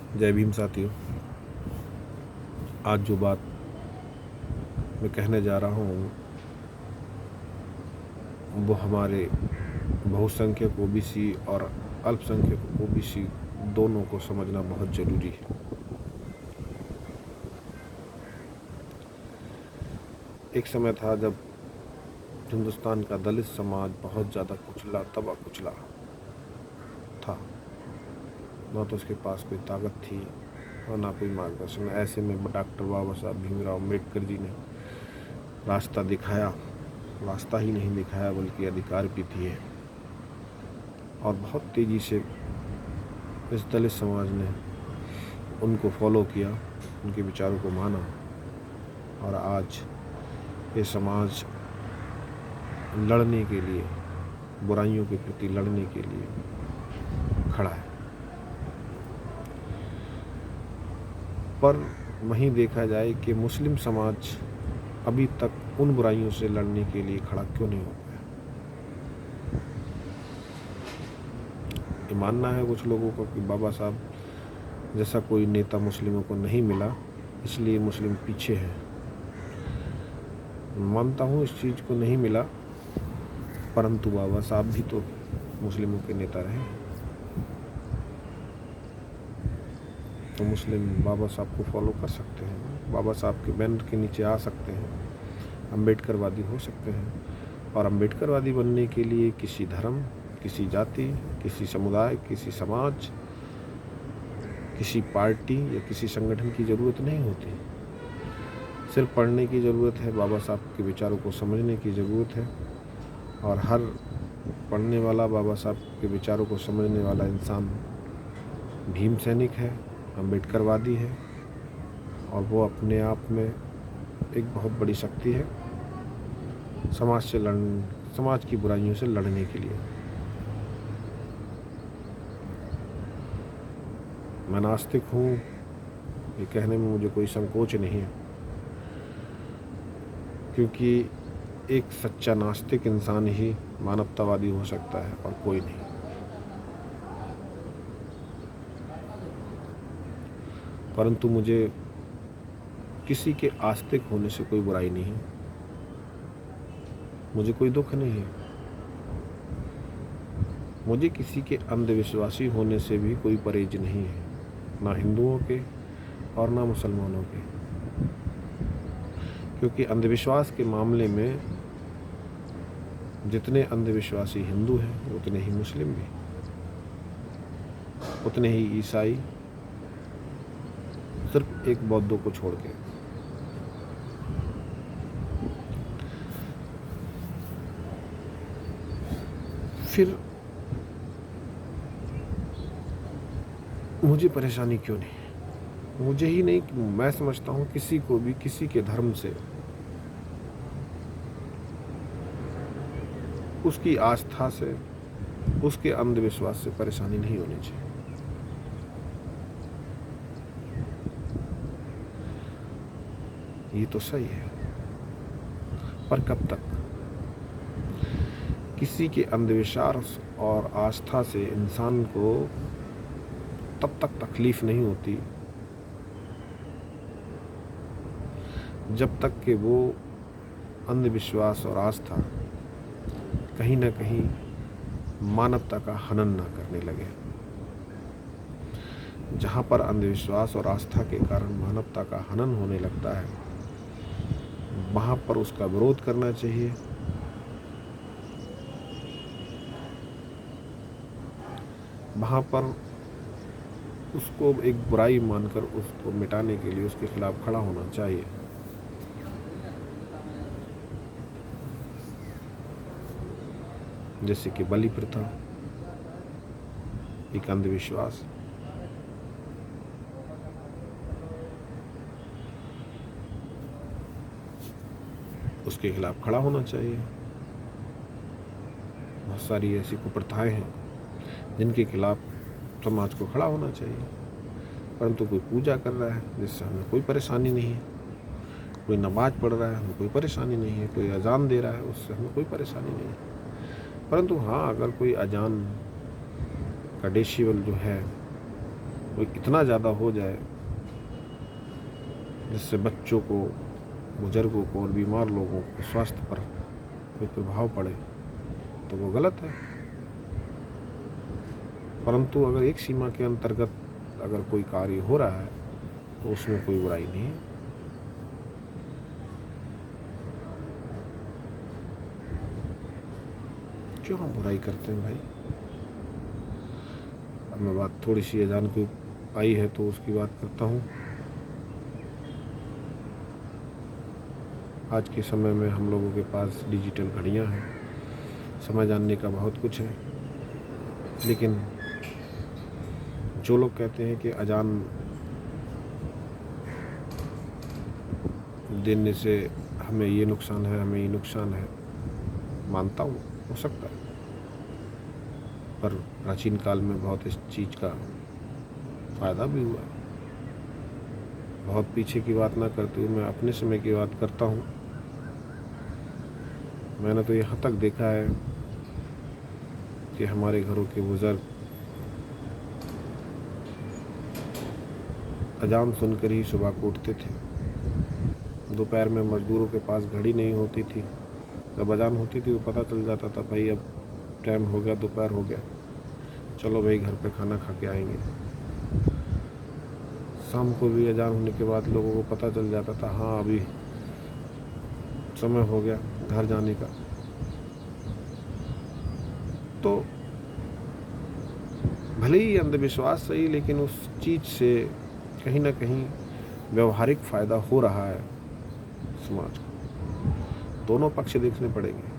जय भीम साथियों। आज जो बात मैं कहने जा रहा हूँ वो हमारे बहुसंख्यक ओबीसी और अल्पसंख्यक ओबीसी दोनों को समझना बहुत ज़रूरी है। एक समय था जब हिंदुस्तान का दलित समाज बहुत ज़्यादा कुचला तबा कुचला था। ना तो उसके पास कोई ताकत थी और ना कोई मार्गदर्शन। ऐसे में डॉक्टर बाबा साहब भीमराव अम्बेडकर जी ने रास्ता दिखाया, रास्ता ही नहीं दिखाया बल्कि अधिकार भी दिए, और बहुत तेज़ी से इस दलित समाज ने उनको फॉलो किया, उनके विचारों को माना, और आज ये समाज लड़ने के लिए, बुराइयों के प्रति लड़ने के लिए खड़ा है। पर वहीं देखा जाए कि मुस्लिम समाज अभी तक उन बुराइयों से लड़ने के लिए खड़ा क्यों नहीं हो पाया। ये मानना है कुछ लोगों को कि बाबा साहब जैसा कोई नेता मुस्लिमों को नहीं मिला इसलिए मुस्लिम पीछे हैं। मानता हूँ इस चीज़ को नहीं मिला, परंतु बाबा साहब भी तो मुस्लिमों के नेता रहे, तो मुस्लिम बाबा साहब को फॉलो कर सकते हैं, बाबा साहब के बैनर के नीचे आ सकते हैं, अम्बेडकरवादी हो सकते हैं। और अम्बेडकरवादी बनने के लिए किसी धर्म, किसी जाति, किसी समुदाय, किसी समाज, किसी पार्टी या किसी संगठन की ज़रूरत नहीं होती। सिर्फ पढ़ने की ज़रूरत है, बाबा साहब के विचारों को समझने की ज़रूरत है, और हर पढ़ने वाला, बाबा साहब के विचारों को समझने वाला इंसान भीम सैनिक है, अम्बेडकरवादी है, और वो अपने आप में एक बहुत बड़ी शक्ति है समाज की बुराइयों से लड़ने के लिए। मैं नास्तिक हूँ, ये कहने में मुझे कोई संकोच नहीं है, क्योंकि एक सच्चा नास्तिक इंसान ही मानवतावादी हो सकता है और कोई नहीं। परंतु मुझे किसी के आस्तिक होने से कोई बुराई नहीं है, मुझे कोई दुख नहीं है। मुझे किसी के अंधविश्वासी होने से भी कोई परहेज नहीं है, ना हिंदुओं के और ना मुसलमानों के, क्योंकि अंधविश्वास के मामले में जितने अंधविश्वासी हिंदू हैं उतने ही मुस्लिम भी, उतने ही ईसाई, सिर्फ एक बौद्धों को छोड़ के। फिर मुझे परेशानी क्यों नहीं? मुझे ही नहीं, मैं समझता हूँ किसी को भी किसी के धर्म से, उसकी आस्था से, उसके अंधविश्वास से परेशानी नहीं होनी चाहिए। ये तो सही है, पर कब तक? किसी के अंधविश्वास और आस्था से इंसान को तब तक तकलीफ नहीं होती जब तक कि वो अंधविश्वास और आस्था कहीं ना कहीं मानवता का हनन ना करने लगे। जहाँ पर अंधविश्वास और आस्था के कारण मानवता का हनन होने लगता है, वहाँ पर उसका विरोध करना चाहिए। वहाँ पर उसको एक बुराई मानकर उसको मिटाने के लिए उसके खिलाफ खड़ा होना चाहिए। जैसे कि बलि प्रथा एक अंधविश्वास, उसके खिलाफ खड़ा होना चाहिए। बहुत सारी ऐसी कुप्रथाएं हैं जिनके खिलाफ समाज को खड़ा होना चाहिए। परंतु कोई पूजा कर रहा है जिससे हमें कोई परेशानी नहीं है, कोई नमाज पढ़ रहा है हमें कोई परेशानी नहीं है, कोई अजान दे रहा है उससे हमें कोई परेशानी नहीं है। परंतु हाँ, अगर कोई अजान का डेसिबल जो है वो इतना ज़्यादा हो जाए जिससे बच्चों को, बुजुर्गों को और बीमार लोगों को स्वास्थ्य पर कोई प्रभाव पड़े, तो वो गलत है। परंतु अगर एक सीमा के अंतर्गत अगर कोई कार्य हो रहा है तो उसमें कोई बुराई नहीं है। क्यों हम बुराई करते हैं भाई? अब मैं बात थोड़ी सी अजान की आई है तो उसकी बात करता हूँ। आज के समय में हम लोगों के पास डिजिटल घड़ियाँ हैं, समय जानने का बहुत कुछ है, लेकिन जो लोग कहते हैं कि अजान देने से हमें ये नुकसान है, हमें ये नुकसान है, मानता हूँ, हो सकता है, पर प्राचीन काल में बहुत इस चीज़ का फ़ायदा भी हुआ। बहुत पीछे की बात ना करते हुए मैं अपने समय की बात करता हूँ। मैंने तो यहाँ तक देखा है कि हमारे घरों के बुज़ुर्ग अजान सुनकर ही सुबह को उठते थे। दोपहर में मज़दूरों के पास घड़ी नहीं होती थी, जब अजान होती थी तो पता चल जाता था भाई अब टाइम हो गया, दोपहर हो गया, चलो भाई घर पे खाना खा के आएंगे। शाम को भी अजान होने के बाद लोगों को पता चल जाता था हाँ अभी समय हो गया घर जाने का। तो भले ही अंधविश्वास सही, लेकिन उस चीज़ से कहीं ना कहीं व्यवहारिक फ़ायदा हो रहा है समाज को। दोनों पक्ष देखने पड़ेंगे।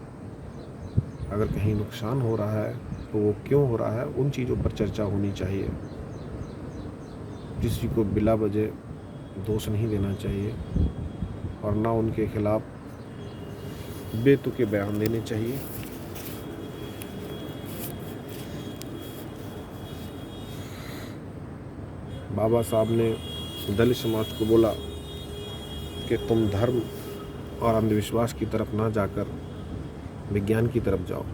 अगर कहीं नुकसान हो रहा है तो वो क्यों हो रहा है, उन चीज़ों पर चर्चा होनी चाहिए। किसी को बिला वजह दोष नहीं देना चाहिए और ना उनके खिलाफ बेतुके बयान देने चाहिए। बाबा साहब ने दलित समाज को बोला कि तुम धर्म और अंधविश्वास की तरफ ना जाकर विज्ञान की तरफ जाओ।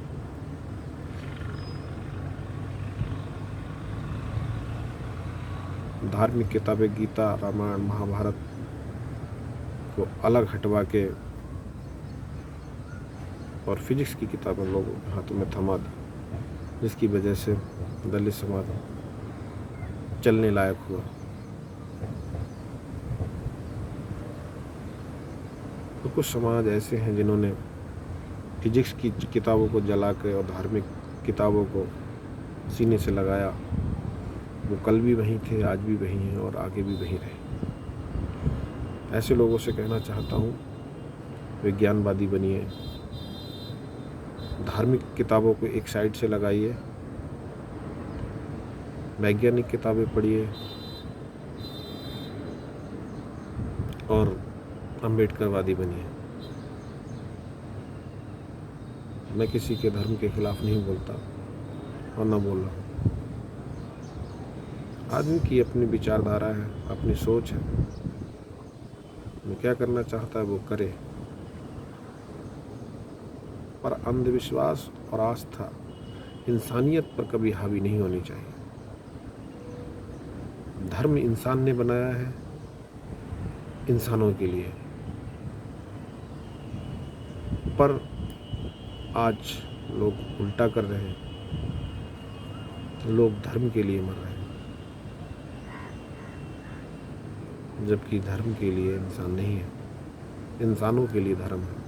धार्मिक किताबें गीता, रामायण, महाभारत को अलग हटवा के और फिजिक्स की किताबें लोगों के हाथों में थमा दी, जिसकी वजह से दलित समाज चलने लायक हुआ। तो कुछ समाज ऐसे हैं जिन्होंने फिजिक्स की किताबों को जला के और धार्मिक किताबों को सीने से लगाया। वो कल भी वहीं थे, आज भी वहीं हैं और आगे भी वहीं रहे। ऐसे लोगों से कहना चाहता हूँ विज्ञानवादी बनिए, धार्मिक किताबों को एक साइड से लगाइए, वैज्ञानिक किताबें पढ़िए और अम्बेडकरवादी बनिए। मैं किसी के धर्म के खिलाफ नहीं बोलता और न बोल रहा हूँ। आदमी की अपनी विचारधारा है, अपनी सोच है, वो क्या करना चाहता है वो करे। पर अंधविश्वास और आस्था इंसानियत पर कभी हावी नहीं होनी चाहिए। धर्म इंसान ने बनाया है इंसानों के लिए, पर आज लोग उल्टा कर रहे हैं, लोग धर्म के लिए मर रहे हैं, जबकि धर्म के लिए इंसान नहीं है, इंसानों के लिए धर्म है।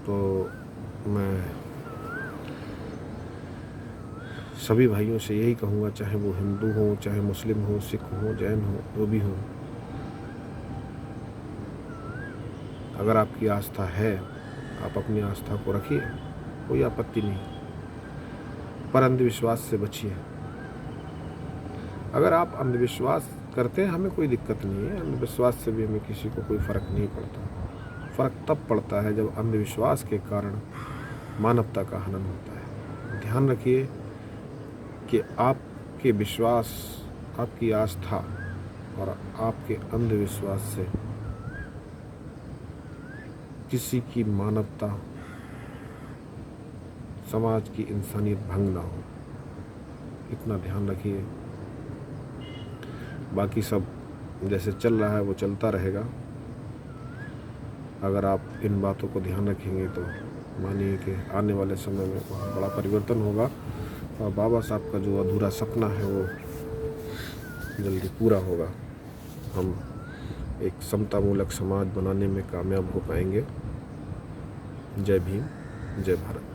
तो मैं सभी भाइयों से यही कहूँगा, चाहे वो हिंदू हो, चाहे मुस्लिम हो, सिख हो, जैन हो, जो भी हो, अगर आपकी आस्था है आप अपनी आस्था को रखिए, कोई आपत्ति नहीं, पर अंधविश्वास से बचिए। अगर आप अंधविश्वास करते हैं हमें कोई दिक्कत नहीं है, अंधविश्वास से भी हमें किसी को कोई फ़र्क नहीं पड़ता। फ़र्क तब पड़ता है जब अंधविश्वास के कारण मानवता का हनन होता है। ध्यान रखिए कि आपके विश्वास, आपकी आस्था और आपके अंधविश्वास से किसी की मानवता समाज की इंसानियत भंग ना हो, इतना ध्यान रखिए। बाकी सब जैसे चल रहा है वो चलता रहेगा। अगर आप इन बातों को ध्यान रखेंगे तो मानिए कि आने वाले समय में बहुत बड़ा परिवर्तन होगा और बाबा साहब का जो अधूरा सपना है वो जल्दी पूरा होगा। हम एक समतामूलक समाज बनाने में कामयाब हो पाएंगे। जय भीम, जय भारत।